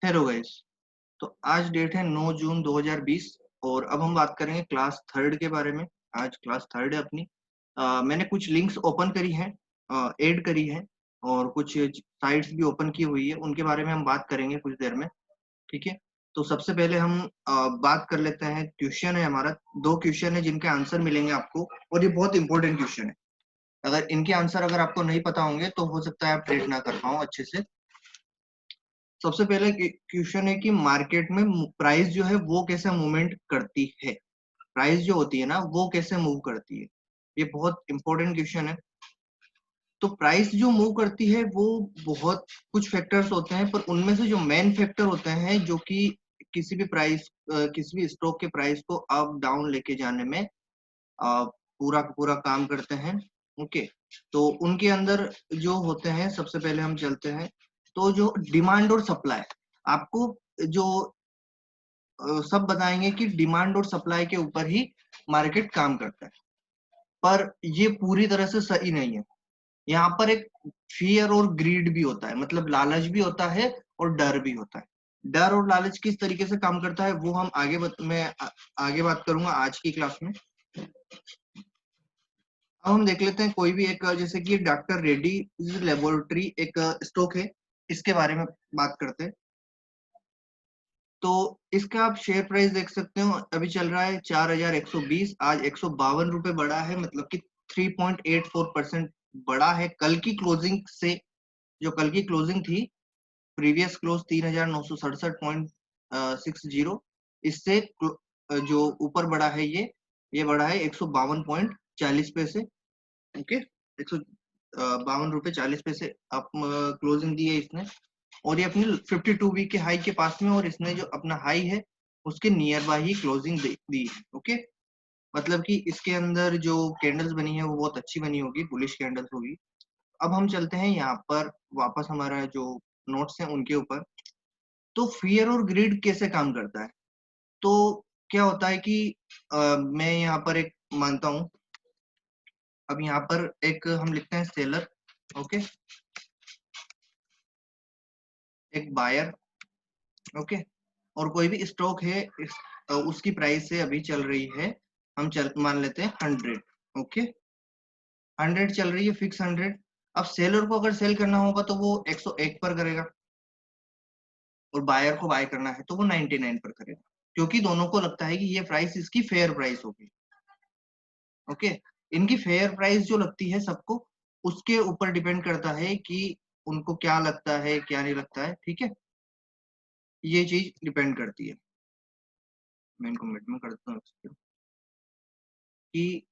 Hello guys. तो आज date है 9 जून 2020 और अब हम बात करेंगे क्लास थर्ड के बारे में। आज क्लास थर्ड है अपनी। मैंने कुछ लिंक्स ओपन करी हैं, ऐड करी है और कुछ साइट्स भी ओपन की हुई है, उनके बारे में हम बात करेंगे कुछ देर में। ठीक है। तो सबसे पहले हम बात कर लेते हैं। क्वेश्चन है हमारा, दो क्वेश्चन है जिनके आंसर मिलेंगे आपको और ये बहुत इंपॉर्टेंट क्वेश्चन है। अगर इनके आंसर अगर आपको नहीं पता होंगे तो हो सकता है आप ट्रीट ना कर पाओ अच्छे से। सबसे पहले क्वेश्चन है कि मार्केट में प्राइस जो है वो कैसे मूवमेंट करती है। प्राइस जो होती है ना वो कैसे मूव करती है, ये बहुत इंपॉर्टेंट क्वेश्चन है। तो प्राइस जो मूव करती है वो बहुत कुछ फैक्टर्स होते हैं, पर उनमें से जो मेन फैक्टर होते हैं जो कि किसी भी प्राइस, किसी भी स्टॉक के प्राइस को अप डाउन लेके जाने में पूरा पूरा काम करते हैं। ओके। तो उनके अंदर जो होते हैं, सबसे पहले हम चलते हैं। तो जो डिमांड और सप्लाई, आपको जो सब बताएंगे कि डिमांड और सप्लाई के ऊपर ही मार्केट काम करता है, पर ये पूरी तरह से सही नहीं है। यहाँ पर एक फियर और ग्रीड भी होता है, मतलब लालच भी होता है और डर भी होता है। डर और लालच किस तरीके से काम करता है वो हम आगे बात करूंगा आज की क्लास में। अब हम देख लेते हैं कोई भी एक, जैसे कि डॉक्टर रेड्डी लेबोरेटरी एक स्टॉक है, इसके बारे में बात करते हैं। तो इसका आप शेयर प्राइस देख सकते हो, अभी चल रहा है 4120, आज 152 रुपए बढ़ा है, मतलब कि 3.84% बढ़ा है कल की क्लोजिंग से। जो कल की क्लोजिंग थी, प्रीवियस क्लोज 3967.60, इससे जो ऊपर बढ़ा है ये बढ़ा है 152.40 पैसे। ओके। 152 रुपए 40 पैसे आप क्लोजिंग दी है इसने, और ये अपनी 52 वीक के हाई के पास में, और इसने जो अपना हाई है उसके नियर बाय ही क्लोजिंग दी है। ओके। मतलब कि इसके अंदर जो कैंडल्स बनी है वो बहुत अच्छी बनी होगी, बुलिश कैंडल्स होगी। अब हम चलते हैं यहाँ पर वापस हमारा जो नोट्स हैं उनके ऊपर। तो फियर और ग्रीड कैसे काम करता है। तो क्या होता है कि मैं यहाँ पर एक मानता हूँ। अब यहाँ पर एक हम लिखते हैं सेलर। ओके। एक बायर। ओके। और कोई भी स्टॉक है उसकी प्राइस से अभी चल रही है, हम चल मान लेते हैं 100। ओके। 100 चल रही है, फिक्स 100। अब सेलर को अगर सेल करना होगा तो वो 101 पर करेगा, और बायर को बाय करना है तो वो 99 पर करेगा, क्योंकि दोनों को लगता है कि ये प्राइस इसकी फेयर प्राइस होगी। ओके। इनकी फेयर प्राइस जो लगती है सबको, उसके ऊपर डिपेंड करता है कि उनको क्या लगता है क्या नहीं लगता है। ठीक है। ये चीज डिपेंड करती है। मैं इनको मिनट में कर देता हूँ कि,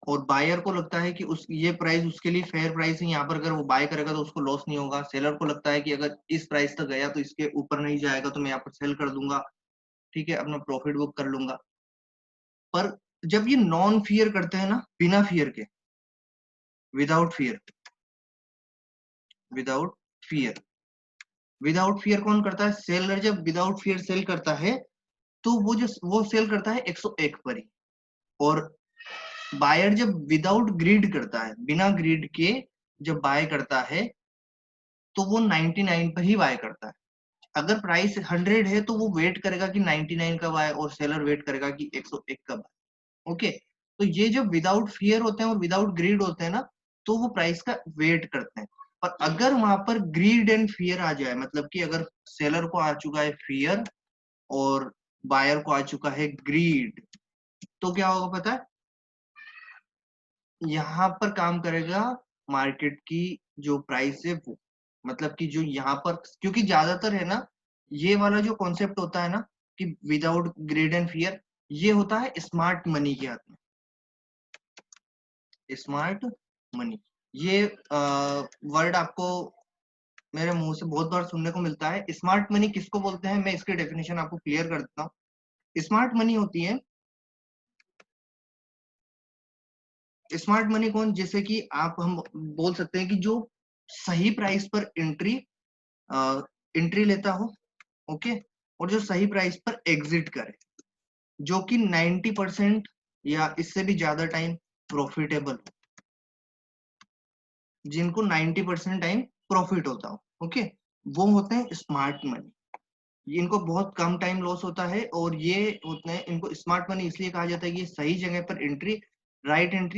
और बायर को लगता है कि उस ये प्राइस उसके लिए फेयर प्राइस है, यहाँ पर अगर वो बाय करेगा तो उसको लॉस नहीं होगा। सेलर को लगता है कि अगर इस प्राइस तक गया तो इसके ऊपर नहीं जाएगा तो मैं यहाँ पर सेल कर दूंगा। ठीक है, अपना प्रॉफिट बुक कर लूंगा। पर जब ये नॉन फियर करते हैं ना, बिना फियर के, without fear, without fear, without fear कौन करता है, सेलर जब विदाउट फियर सेल करता है तो वो सेल करता है 101 पर ही। और बायर जब विदाउट ग्रीड करता है, बिना ग्रीड के जब बाय करता है तो वो 99 पर ही बाय करता है। अगर प्राइस 100 है तो वो वेट करेगा कि 99 कब आए, और सेलर वेट करेगा कि 101 कब आए। ओके। तो ये जब विदाउट फियर होते हैं और विदाउट ग्रीड होते हैं ना, तो वो प्राइस का वेट करते हैं। पर अगर वहां पर ग्रीड एंड फियर आ जाए, मतलब कि अगर सेलर को आ चुका है फियर और बायर को आ चुका है ग्रीड, तो क्या होगा पता है, यहाँ पर काम करेगा मार्केट की जो प्राइस है वो, मतलब कि जो यहाँ पर, क्योंकि ज्यादातर है ना, ये वाला जो कॉन्सेप्ट होता है ना कि विदाउट ग्रीड एंड फियर, ये होता है स्मार्ट मनी के हाथ में। स्मार्ट मनी, ये वर्ड आपको मेरे मुंह से बहुत बार सुनने को मिलता है। स्मार्ट मनी किसको बोलते हैं, मैं इसकी डेफिनेशन आपको क्लियर कर देता हूँ। स्मार्ट मनी होती है, स्मार्ट मनी कौन, जैसे कि आप हम बोल सकते हैं कि जो सही प्राइस पर एंट्री लेता हो। ओके। और जो सही प्राइस पर एग्जिट करे, जो कि 90% या इससे भी ज्यादा टाइम प्रॉफिटेबल, जिनको 90% टाइम प्रॉफिट होता हो। ओके। वो होते हैं स्मार्ट मनी। इनको बहुत कम टाइम लॉस होता है और ये होते हैं, इनको स्मार्ट मनी इसलिए कहा जाता है कि ये सही जगह पर एंट्री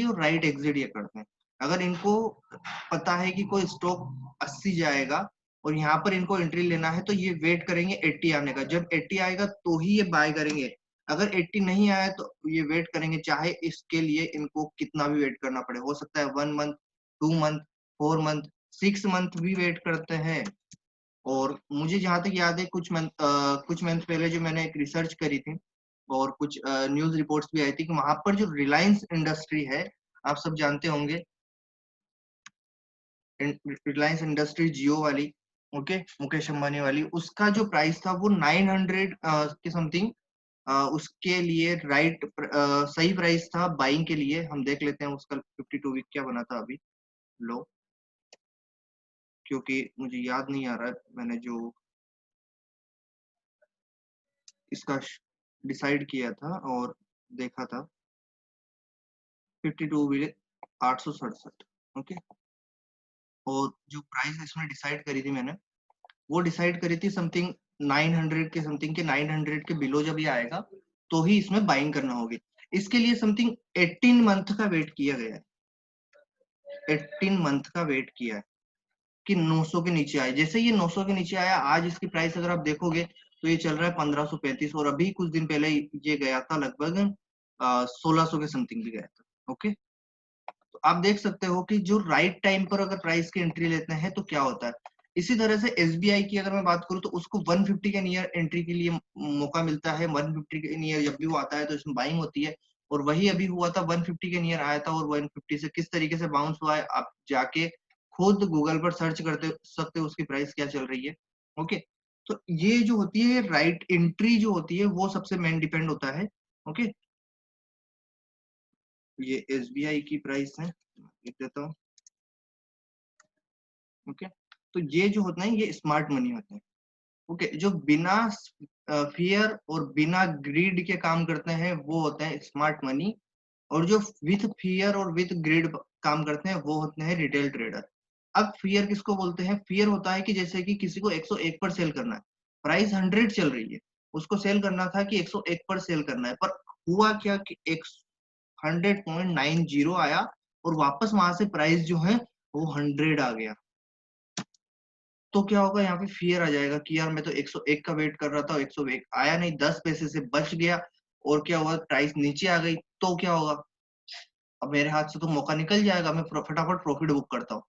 और राइट एग्जिट ये करते हैं। अगर इनको पता है कि कोई स्टॉक 80 जाएगा और यहाँ पर इनको एंट्री लेना है तो ये वेट करेंगे 80 आने का। जब 80 आएगा तो ही ये बाय करेंगे। अगर 80 नहीं आया तो ये वेट करेंगे, चाहे इसके लिए इनको कितना भी वेट करना पड़े। हो सकता है 1 मंथ, 2 मंथ, 4 मंथ, 6 मंथ भी वेट करते हैं। और मुझे जहाँ तक याद है कुछ मंथ पहले जो मैंने एक रिसर्च करी थी और कुछ न्यूज़ रिपोर्ट्स भी आई थी कि वहाँ पर जो रिलायंस इंडस्ट्री है, आप सब जानते होंगे, रिलायंस इंडस्ट्री जियो वाली, ओके, मुकेश अंबानी वाली, उसका जो प्राइस था वो 900 के समथिंग, उसके लिए सही प्राइस था बाइंग के लिए। हम देख लेते हैं उसका 52 वीक क्या बना था अभी लो, क्योंकि मुझे याद नहीं आ रहा है मैंने जो इसका डिसाइड किया था और देखा था। 52 वीक 867, ओके। और जो प्राइस इसमें डिसाइड करी थी मैंने, वो डिसाइड करी थी समथिंग 900 के समथिंग, के 900 के बिलो जब ये आएगा तो ही इसमें बाइंग करना होगी। इसके लिए समथिंग 18 मंथ का वेट किया गया है। 18 मंथ का वेट किया है कि 900 के नीचे आए। जैसे ये 900 के नीचे आया, आज इसकी प्राइस अगर आप देखोगे तो ये चल रहा है 1535, और अभी कुछ दिन पहले ये गया था लगभग 1600 के समथिंग भी गया था, ओके। तो आप देख सकते हो कि जो राइट टाइम पर अगर प्राइस की एंट्री लेते हैं तो क्या होता है। इसी तरह से एसबीआई की अगर मैं बात करूं तो उसको 150 के नियर एंट्री के लिए मौका मिलता है। 150 के नियर जब भी वो आता है तो इसमें बाइंग होती है, और वही अभी हुआ था, 150 के नियर आया था और 150 से किस तरीके से बाउंस हुआ है आप जाके खुद गूगल पर सर्च करते सकते हो उसकी प्राइस क्या चल रही है, ओके। तो ये जो होती है राइट एंट्री जो होती है वो सबसे मेन डिपेंड होता है, ओके। ये एसबीआई की प्राइस है, लिख देता हूँ, ओके। तो ये जो होता है ये स्मार्ट मनी होते हैं, ओके। जो बिना फियर और बिना ग्रीड के काम करते हैं वो होते हैं स्मार्ट मनी, और जो विथ फियर और विथ ग्रीड काम करते हैं वो होते हैं रिटेल ट्रेडर। अब फियर किसको बोलते हैं? फियर होता है कि जैसे कि किसी को 101 पर सेल करना है, प्राइस 100 चल रही है, उसको सेल करना था कि 101 पर सेल करना है, पर हुआ क्या कि 100.90 आया और वापस वहां से प्राइस जो है वो 100 आ गया। तो क्या होगा, यहाँ पे फियर आ जाएगा कि यार मैं तो 101 का वेट कर रहा था, 101 आया नहीं, 10 पैसे से बच गया, और क्या हुआ, प्राइस नीचे आ गई, तो क्या होगा, अब मेरे हाथ से तो मौका निकल जाएगा, मैं फटाफट प्रॉफिट बुक करता हूँ।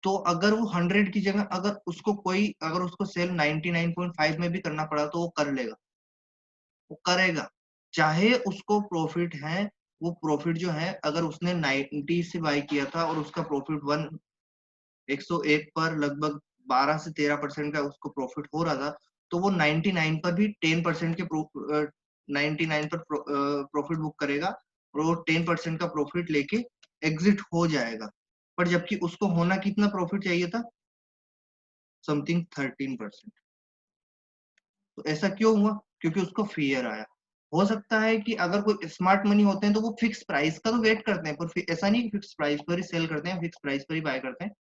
तो अगर वो 100 की जगह अगर उसको सेल 99.5 में भी करना पड़ा तो वो कर लेगा, वो करेगा, चाहे उसको प्रॉफिट है। वो प्रॉफिट जो है, अगर उसने 90 से बाय किया था और उसका प्रॉफिट 101 पर लगभग 12 से 13% का उसको प्रॉफिट हो रहा था, तो वो 99 पर भी 10% के 99 पर प्रॉफिट बुक करेगा और वो 10% का प्रॉफिट लेके एग्जिट हो जाएगा। पर जबकि उसको होना कितना प्रॉफिट चाहिए था, समथिंग 13%। तो ऐसा क्यों हुआ? क्योंकि उसको फियर आया। हो सकता है कि अगर कोई स्मार्ट मनी होते हैं तो वो फिक्स प्राइस का तो वेट करते हैं, पर ऐसा नहीं कि फिक्स प्राइस पर ही सेल करते हैं, फिक्स प्राइस पर ही बाय करते हैं।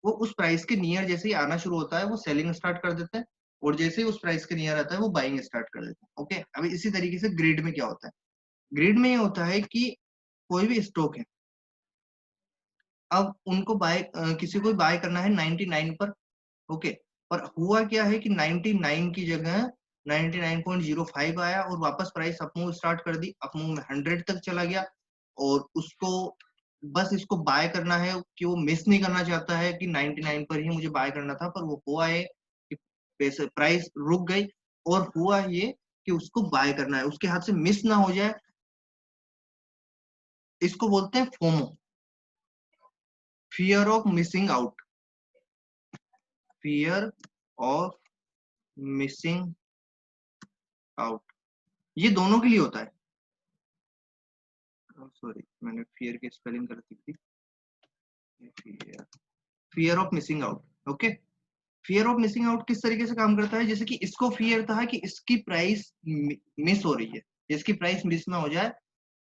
वो उस प्राइस के नियर जैसे ही आना शुरू होता है वो सेलिंग स्टार्ट कर देते हैं, और जैसे ही उस प्राइस के नियर आता है वो बाइंग स्टार्ट कर देते हैं, ओके। अभी इसी तरीके से ग्रिड में क्या होता है, ग्रिड में ये होता है कि कोई भी स्टॉक है, अब उनको किसी को बाय करना है 99 पर, ओके। पर हुआ क्या है कि 99 की जगह 99.05 आया और वापस प्राइस अपमूव स्टार्ट कर दी, अपमूव में 100 तक चला गया, और उसको बस इसको बाय करना है कि वो मिस नहीं करना चाहता है कि 99 पर ही मुझे बाय करना था, पर वो हुआ है कि पैसे प्राइस रुक गई, और हुआ ये कि उसको बाय करना है, उसके हाथ से मिस ना हो जाए। इसको बोलते हैं FOMO, fear of missing out, fear of missing out, ये दोनों के लिए होता है। सॉरी, मैंने फियर की स्पेलिंग कर दी थी, fear of missing out, okay. Fear of missing out किस तरीके से काम करता है, जैसे कि इसको फियर था कि इसकी प्राइस मिस हो रही है, इसकी प्राइस मिस ना हो जाए,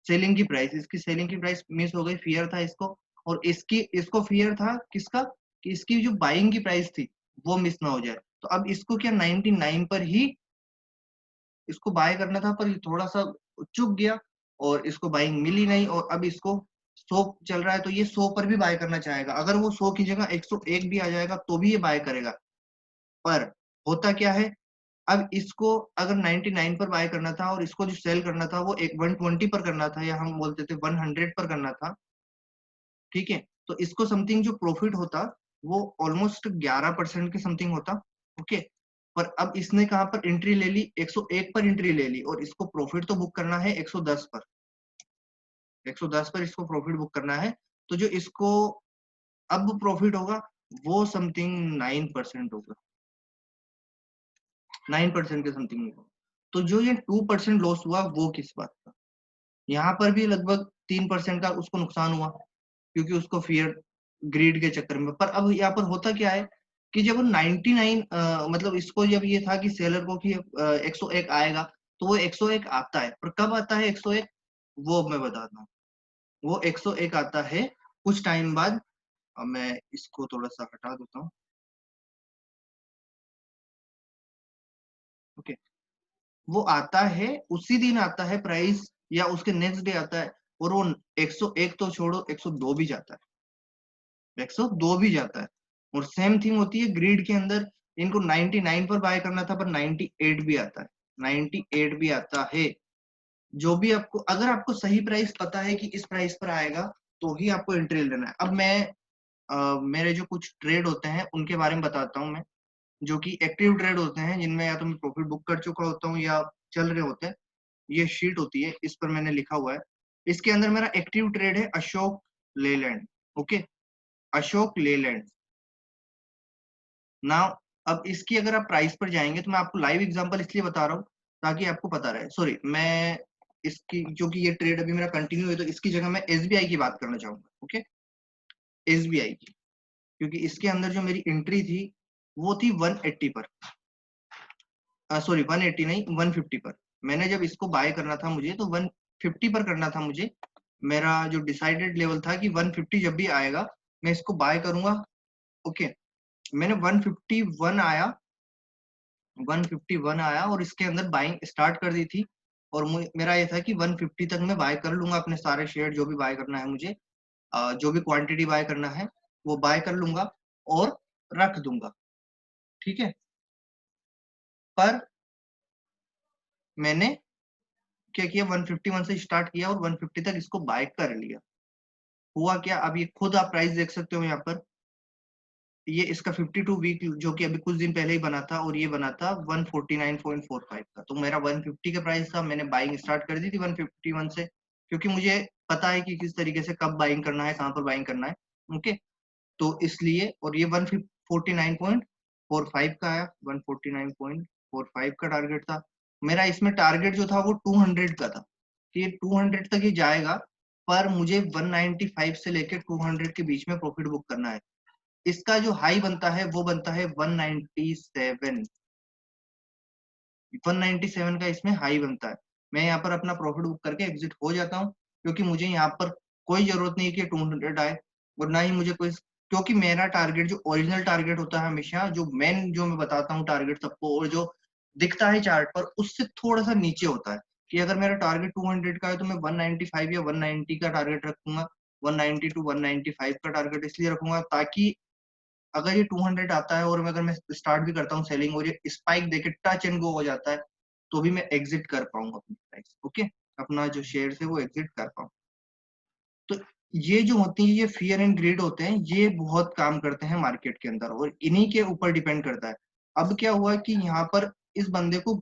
सेलिंग की प्राइस, इसकी सेलिंग की प्राइस मिस हो गई, फियर था इसको। और इसको फियर था किसका, कि इसकी जो बाइंग की प्राइस थी वो मिस ना हो जाए, तो अब इसको क्या 99 पर ही इसको बाय करना था, पर ये थोड़ा सा चुक गया और इसको बाइंग मिली नहीं, और अब इसको 100 चल रहा है तो ये 100 पर भी बाय करना चाहेगा। अगर वो 100 की जगह 101 भी आ जाएगा तो भी ये बाय करेगा। पर होता क्या है, अब इसको अगर 99 पर बाय करना था और इसको जो सेल करना था वो एक 120 पर करना था, या हम बोलते थे 100 पर करना था, ठीक है? तो इसको समथिंग जो प्रॉफिट होता वो ऑलमोस्ट 11% के समथिंग होता, ओके? पर अब इसने कहाँ पर एंट्री ले ली, 101 पर एंट्री ले ली, और इसको प्रॉफिट तो बुक करना है 110 पर, 110 पर इसको प्रॉफिट बुक करना है। तो जो इसको अब प्रॉफिट होगा वो समथिंग 9% होगा, 9% के समथिंग होगा। तो जो ये 2% लॉस हुआ वो किस बात का? यहाँ पर भी लगभग 3% का उसको नुकसान हुआ, क्योंकि उसको फियर ग्रीड के चक्कर में। पर अब यहाँ पर होता क्या है कि जब 99 मतलब इसको जब ये था कि सेलर को कि 101 आएगा, तो वो 101 आता है। पर कब आता है 101? वो मैं बताता हूँ। वो 101 आता है कुछ टाइम बाद। अब मैं इसको थोड़ा सा हटा देता हूँ, ओके? वो आता है उसी दिन आता है प्राइस, या उसके नेक्स्ट डे आता है, और वो 101 तो छोड़ो 102 भी जाता है, 102 भी जाता है। और सेम थिंग होती है ग्रिड के अंदर, इनको 99 पर बाय करना था पर 98 भी आता है, 98 भी आता है। जो भी आपको, अगर आपको सही प्राइस पता है कि इस प्राइस पर आएगा तो ही आपको एंट्री लेना है। अब मैं मेरे जो कुछ ट्रेड होते हैं उनके बारे में बताता हूँ मैं, जो कि एक्टिव ट्रेड होते हैं, जिनमें या तो मैं प्रॉफिट बुक कर चुका होता हूँ या चल रहे होते हैं। ये शीट होती है, इस पर मैंने लिखा हुआ है। इसके अंदर मेरा एक्टिव ट्रेड है अशोक लेलैंड, ओके? अशोक लेलैंड। नाउ अब इसकी अगर आप प्राइस पर जाएंगे, तो मैं आपको लाइव एग्जांपल इसलिए बता रहा हूँ ताकि आपको पता रहे। सॉरी, मैं इसकी, क्योंकि ये ट्रेड अभी मेरा कंटिन्यू है, तो इसकी जगह मैं एसबीआई की बात करना चाहूंगा, ओके? एसबीआई की, क्योंकि इसके अंदर जो मेरी एंट्री थी वो थी 180 पर, सॉरी 180 नहीं, 150 पर। मैंने जब इसको बाय करना था मुझे, तो 150 पर करना था मुझे। मेरा जो डिसाइडेड लेवल था कि 150 जब भी आएगा मैं इसको बाय करूंगा, ओके? मैंने 151 आया, 151 आया और इसके अंदर बाइंग स्टार्ट कर दी थी। और मेरा ये था कि 150 तक मैं बाय कर लूंगा अपने सारे शेयर, जो भी बाय करना है मुझे, जो भी क्वांटिटी बाय करना है वो बाय कर लूंगा और रख दूंगा, ठीक है? पर मैंने क्या किया, 151 से स्टार्ट किया और 150 तक इसको बाय कर लिया। हुआ क्या, अब ये खुद आप प्राइस देख सकते हो यहाँ पर। ये इसका 52 वीक जो कि अभी कुछ दिन पहले ही बना था, और ये बना था 149.45 का। तो मेरा 150 का प्राइस था, मैंने बाइंग स्टार्ट कर दी थी 151 से, क्योंकि मुझे पता है कि किस तरीके से कब बाइंग करना है, कहाँ पर बाइंग करना है, ओके? तो इसलिए, और ये 149.45 का आया, 149.45 का टारगेट था मेरा। इसमें टारगेट जो था वो 200 का था कि ये 200 तक ही जाएगा, पर मुझे 195 से लेकर 200 के बीच में प्रॉफिट बुक करना है। इसका जो हाई बनता है वो बनता है 197, 197 का इसमें हाई बनता है। मैं यहाँ पर अपना प्रॉफिट बुक करके एग्जिट हो जाता हूँ, क्योंकि मुझे यहाँ पर कोई जरूरत नहीं है कि 200 आए, और ना ही मुझे कोई, क्योंकि मेरा टारगेट जो ओरिजिनल टारगेट होता है हमेशा, जो मेन जो मैं बताता हूँ टारगेट सबको, और जो दिखता है चार्ट पर, उससे थोड़ा सा नीचे होता है। कि अगर मेरा टारगेट 200 का है तो मैं 195 या 190 का टारगेट रखूंगा। 190 टू 195 का टारगेट इसलिए रखूंगा ताकि अगर ये 200 आता है और अगर मैं स्टार्ट भी करता हूँ सेलिंग, और ये स्पाइक देके टच एंड गो हो जाता है, तो भी मैं एग्जिट कर पाऊंगा अपनी प्राइस, ओके? अपना जो शेयर है वो एग्जिट कर पाऊंगा। तो ये जो होती है, ये फियर एंड ग्रीड होते हैं, ये बहुत काम करते हैं मार्केट के अंदर, और इन्हीं के ऊपर डिपेंड करता है। अब क्या हुआ कि यहाँ पर इस बंदे को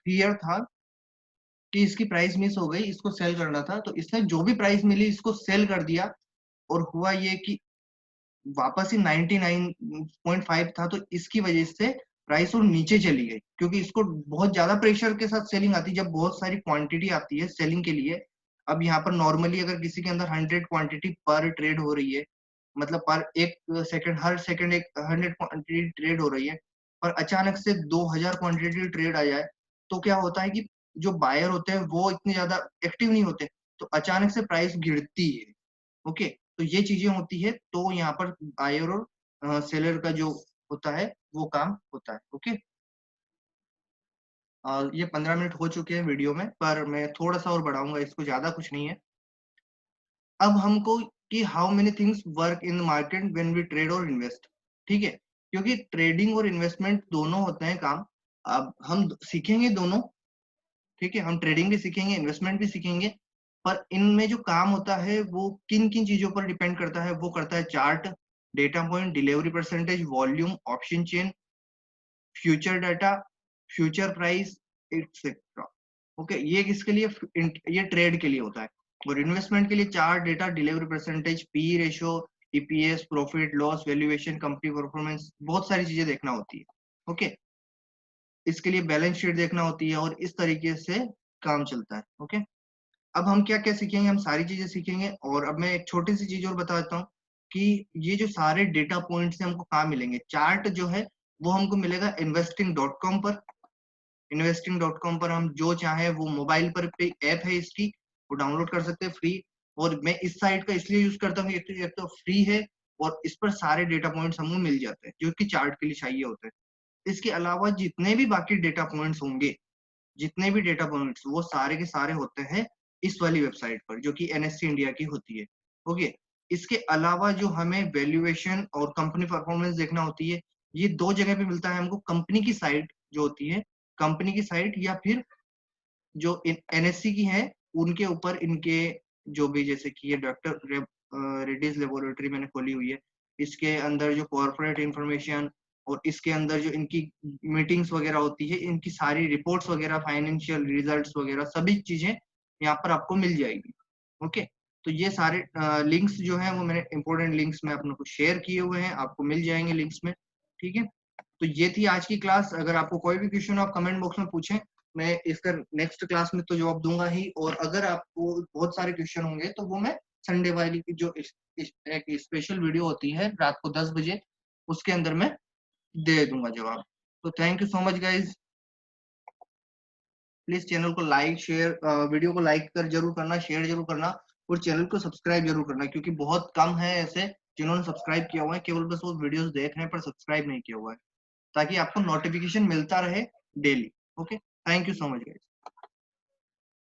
फियर था कि इसकी प्राइस मिस हो गई, इसको सेल करना था, तो इसने जो भी प्राइस मिली इसको सेल कर दिया। और हुआ ये कि वापस ही 99.5 था, तो इसकी वजह से प्राइस और नीचे चली गई, क्योंकि इसको बहुत ज्यादा प्रेशर के साथ सेलिंग आती है जब बहुत सारी क्वांटिटी आती है सेलिंग के लिए। अब यहाँ पर नॉर्मली अगर किसी के अंदर 100 क्वांटिटी पर ट्रेड हो रही है, मतलब पर एक सेकंड, हर सेकंड एक 100 क्वांटिटी ट्रेड हो रही है, पर अचानक से 2000 क्वांटिटी ट्रेड आ जाए, तो क्या होता है कि जो बायर होते हैं वो इतने ज्यादा एक्टिव नहीं होते, तो अचानक से प्राइस गिरती है, ओके? तो ये चीजें होती है। तो यहाँ पर बायर और सेलर का जो होता है वो काम होता है। ओके, ये 15 मिनट हो चुके हैं वीडियो में, पर मैं थोड़ा सा और बढ़ाऊंगा इसको, ज्यादा कुछ नहीं है। अब हमको कि how many things work in market when we trade और इन्वेस्ट, ठीक है, क्योंकि ट्रेडिंग और इन्वेस्टमेंट दोनों होते हैं काम। अब हम सीखेंगे दोनों, ठीक है, हम ट्रेडिंग भी सीखेंगे, इन्वेस्टमेंट भी सीखेंगे, पर इनमें जो काम होता है वो किन किन चीजों पर डिपेंड करता है, वो करता है chart, data point, delivery percentage, volume, option chain, future data, future price, etcetera. Okay, ये किसके लिए, ये ट्रेड के लिए होता है। और इन्वेस्टमेंट के लिए chart, data, delivery percentage, P ratio, EPS, profit loss, valuation, company performance, बहुत सारी चीजें देखना होती है। ओके, इसके लिए बैलेंस शीट देखना होती है, और इस तरीके से काम चलता है। ओके, अब हम क्या क्या सीखेंगे, हम सारी चीजें सीखेंगे। और अब मैं एक छोटी सी चीज और बता देता हूँ कि ये जो सारे डेटा पॉइंट्स हैं हमको कहाँ मिलेंगे। चार्ट जो है वो हमको मिलेगा investing.com पर। investing.com पर हम जो चाहे वो मोबाइल पर पे ऐप है इसकी, वो डाउनलोड कर सकते हैं फ्री। और मैं इस साइट का इसलिए यूज करता हूँ, एक तो फ्री है, और इस पर सारे डेटा पॉइंट्स हमको मिल जाते हैं जो कि चार्ट के लिए चाहिए होते हैं। इसके अलावा जितने भी बाकी डेटा पॉइंट्स होंगे, जितने भी डेटा पॉइंट्स, वो सारे के सारे होते हैं इस वाली वेबसाइट पर, जो कि एनएससी इंडिया की होती है। ओके, इसके अलावा जो हमें वैल्यूएशन और कंपनी परफॉर्मेंस देखना होती है, ये दो जगह पे मिलता है हमको। कंपनी की साइट जो होती है, कंपनी की साइट, या फिर जो एनएससी की है उनके ऊपर इनके जो भी, जैसे कि ये डॉक्टर रेड्डीज लेबोरेटरी मैंने खोली हुई है, इसके अंदर जो कॉर्पोरेट इंफॉर्मेशन, और इसके अंदर जो इनकी मीटिंग्स वगैरह होती है, इनकी सारी रिपोर्ट्स वगैरह, फाइनेंशियल रिजल्ट्स वगैरह, सभी चीजें यहाँ पर आपको मिल जाएगी। ओके, तो ये सारे लिंक्स जो हैं वो मैंने इंपॉर्टेंट लिंक्स में अपने को शेयर किए हुए हैं, आपको मिल जाएंगे लिंक्स में। ठीक है, तो ये थी आज की क्लास। अगर आपको कोई भी क्वेश्चन आप कमेंट बॉक्स में पूछें, मैं इसका नेक्स्ट क्लास में तो जवाब दूंगा ही। और अगर आपको बहुत सारे क्वेश्चन होंगे तो वो मैं संडे वाली की जो एक स्पेशल वीडियो होती है रात को 10 बजे, उसके अंदर मैं दे दूंगा जवाब। तो thank you so much guys. Please channel को लाइक शेयर, वीडियो को लाइक कर जरूर करना, शेयर जरूर करना, और चैनल को सब्सक्राइब जरूर करना, क्योंकि बहुत कम है ऐसे जिन्होंने सब्सक्राइब किया हुआ है, केवल बस वो वीडियोस देख रहे हैं पर सब्सक्राइब नहीं किया हुआ है, ताकि आपको नोटिफिकेशन मिलता रहे daily. Okay, thank you so much guys.